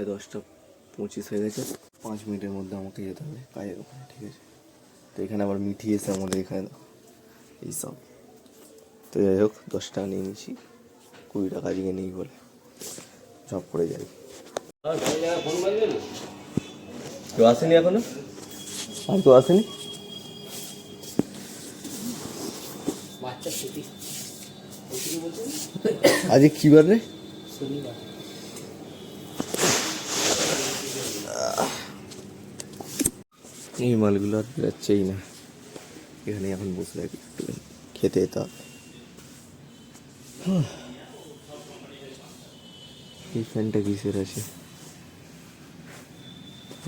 প্রায় 10:25 হয়ে গেছে। 5 মিনিটের মধ্যে আমাকে যেতে হবে কাজের ওখানে, ঠিক আছে? তো এখানে আবার মিঠি এসে আমাদের এখানে এইসব, তো যাই হোক 10 টাকা নিয়ে নিচ্ছি, 20 টাকা আজকে নেই বলে ঝপ করে যাই। কেউ আসেনি এখনো? আর কেউ আসেনি? আজকে কি বার রে? এই মালগুলো আর বেরোচ্ছেই না, এখানে এখন বসে থাকি, একটু খেতে যেতে হবে। এই ফ্যানটা কিসের আছে?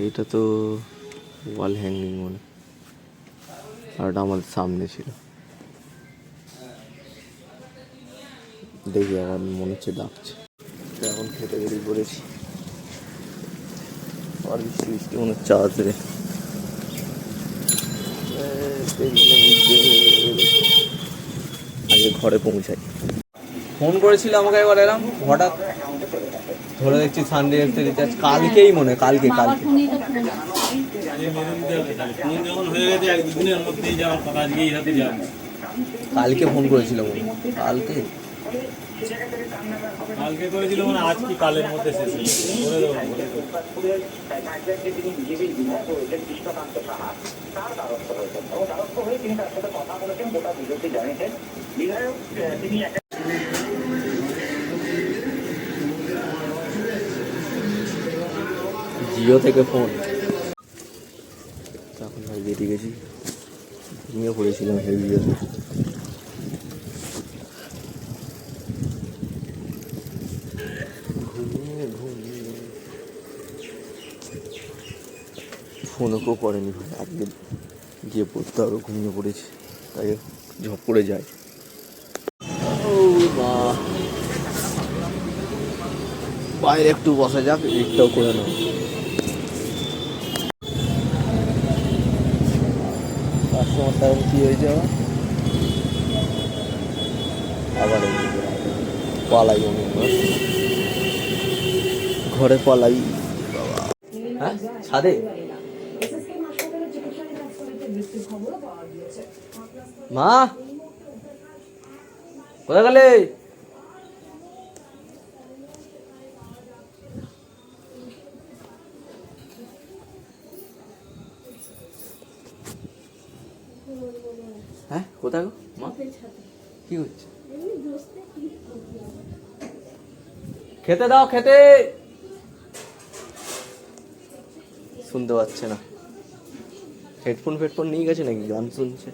এটা তো ওয়াল হ্যাঙ্গিং মনে, আর ওটা আমাদের সামনে ছিল। দেখি আমার মনে হচ্ছে ডাকছে, এখন খেতে বেরিয়ে পড়েছি। আর বৃষ্টি বৃষ্টি মনে হচ্ছে আসবে। আগে ঘরে পৌঁছাই। ফোন করেছিল আমাকে একবার, এলাম হঠাৎ ধরে দেখছি সানডে এসে রিচার্জ কালকেই মনে, কালকে কালকে ফোন করেছিল মনে, কালকে করেছিল মানে আজ কি কালের মধ্যে শেষ করে দেবো। জিও থেকে ফোন, এখন ভাই বেরিয়ে গেছি, ঘুমিয়ে পড়েছিলাম হেভি জোরে। ফোনও করেনি ভাই, আজকে গিয়ে পড়তে হবে, ঘুমিয়ে পড়েছি, তাই ঝপ করে যায়। বাইরে একটু বসা যাক, এদিকটাও করে নেব। কাস্টমারটা কি হয়েছে আবার পালাই, আমি ঘরে পালাই। হ্যাঁ ছাদে মা কোথায় গেলে? হ্যাঁ কোথায় গো মা? কি হচ্ছে? খেতে দাও, খেতে। শুনতে পাচ্ছে না, হেডফোন ফেডফোন নিয়ে গেছে নাকি, গান শুনছে।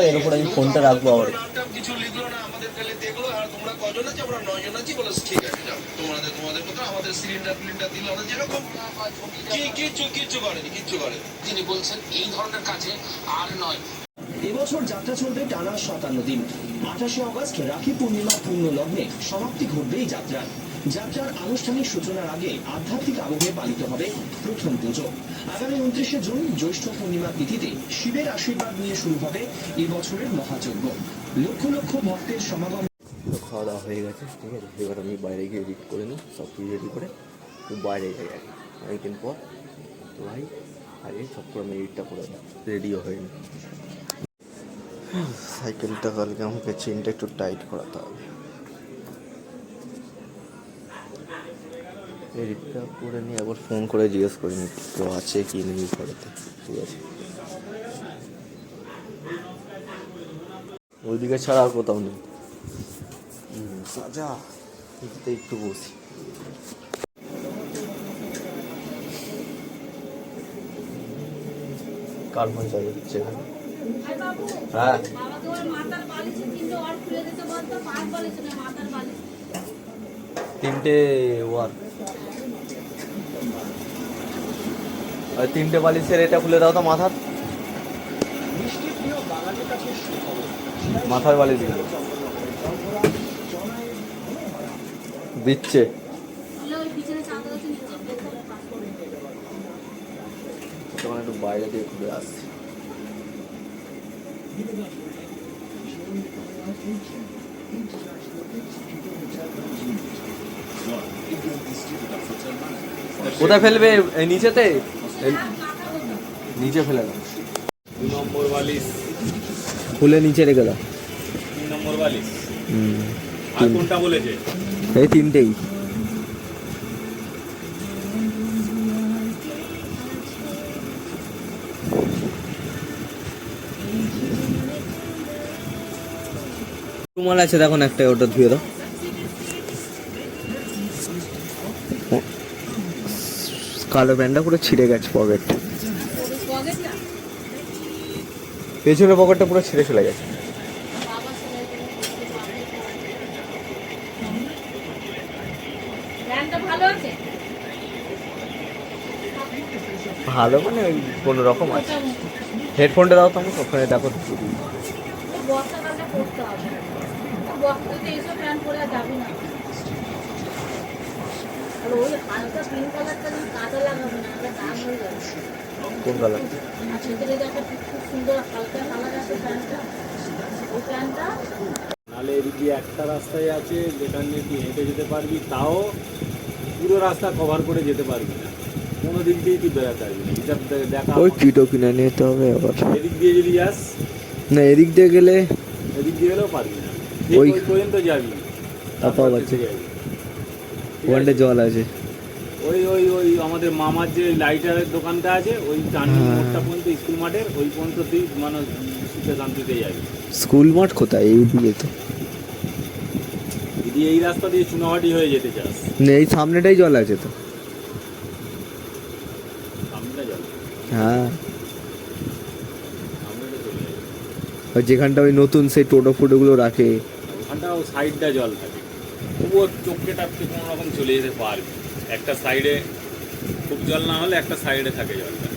এর উপরে আমি ফোনটা রাখবো আবার। কিছু লিখলো না, আমাদের ফেলে দেখলো, আর তোমরা কজন আছি? আমরা 9 জন আছি। বলে ঠিক আছে যাও, তোমাদের কথা, আমাদের সিলিন্ডার দিল না যেরকম, কিচ্ছু করেনি। তিনি বলছেন এই ধরনের কাজে আর নয়। এবছর যাত্রা চলবে টানা 57 দিন। 28 অগস্ট রাখি পূর্ণিমা পূর্ণ লগ্নে সমাপ্তি ঘটবে এই যাত্রার আনুষ্ঠানিক সূচনার আগে আধ্যাত্মিক আবহে পালিত হবে প্রথম পুজো। আগামী 29 জুন জ্যৈষ্ঠ পূর্ণিমা তিথিতে শিবের আশীর্বাদ নিয়ে শুরু হবে এবছরের মহাযজ্ঞ। লক্ষ লক্ষ ভক্তের সমাগম। খাওয়া দাওয়া হয়ে গেছে, ঠিক আছে, এবার আমি বাইরে গিয়ে এডিট করে নিই, সব কিছু রেডি করে বাইরে যাই আর কি, অনেকদিন পর। তো ভাই আগে সব করে আমি এডিটটা করে দিই, রেডিও হয়নি। সাইকেলটা কালকে আমাকে চেনটা একটু টাইট করাতে হবে, এডিটটা করে নিয়ে একবার ফোন করে জিজ্ঞেস করে নি কেউ আছে কি নেই ঘরেতে, ঠিক আছে? ওইদিকে ছাড়া আর কোথাও নেই। সাজা একটু বসি। কার ফোন চালিয়ে দিচ্ছে এখানে? হ্যাঁ তিনটে ওয়ার, আর 3টে বালিশের এটা খুলে দাও তো, মাথার বালিশগুলো দিচ্ছে। তখন একটু বাইরে দিয়ে ঘুরে আসছি। কোথায় ফেলবে? এই নিচেতে? এই নিচে ফেলে দাও। 2 নম্বর বালিশ, খুলে নিচে রেখে দাও। 3 নম্বর বালিশ। হুম, আর কোনটা বলেছে? এই তিনটেই। রুমাল আছে দেখো না একটা, ওটা ধুয়ে দাও। কালো প্যান্টটা পুরো ছিঁড়ে গেছে, পকেট পেছনের পকেটটা পুরো ছিঁড়ে চলে গেছে। ভালো মানে ওই কোনো রকম আছে। হেডফোনটা দাও তো আমাকে, ওখানে দেখো। বর্ষাকালে পড়তে হবে, বর্ষাকালে এইসব প্যান্ট পরে আর যাবি না। আর ওই হালকা পিঙ্ক কালারটা যেন কাদা লাগাবে না, ওটা দাগ হয়ে যাবে। কোন কালার? আর সেখানে যে একটা খুব সুন্দর হালকা কালার আছে প্যান্টটা, ওই প্যান্টটা নালে এদিক দিয়ে একটা রাস্তায় আছে যেখান দিয়ে তুই হেঁটে যেতে পারবি, তাও পুরো রাস্তা কভার করে যেতে পারবি না, কোনো দিক দিয়ে তুই বেড়াতে পারবি না। হিসাব দেখা ওই কিটো কিনে নিতে হবে আবার। এদিক দিয়ে যদি যাস, না এদিক দিয়ে গেলে এদিক দিয়ে গেলেও পারবি না, ঠিক ওই ওই পর্যন্ত যাবি, তারপর তারপর আছে। থেকে যাবি। ঠিক ওয়ানডে আছে? জল আছে। ওই ওই ওই আমাদের মামার যে লাইটারের দোকানটা আছে, ওই টার্নিং হ্যাঁ। মোড়টা পর্যন্ত, স্কুল মাঠের ওই পর্যন্ত তুই মানে সুখে শান্তিতে যাবি। স্কুল মাঠ কোথায়? এইদিকে তো। যদি এই রাস্তা দিয়ে চুনাহাটি হয়ে যেতে চাস, না এই সামনেটাই জল আছে তো। সামনেটা যাবি, হ্যাঁ, সামনেটা চলে যাবি। ওই যেখানটা ওই নতুন সেই টোটো ফোটোগুলো রাখে। ওখানটাও সাইডটা জল থাকে, তবুও চোখকে টাপকে কোনো রকম চলে যেতে পারবি। একটা সাইডে খুব জল না হলে একটা সাইডে থাকে জলটা।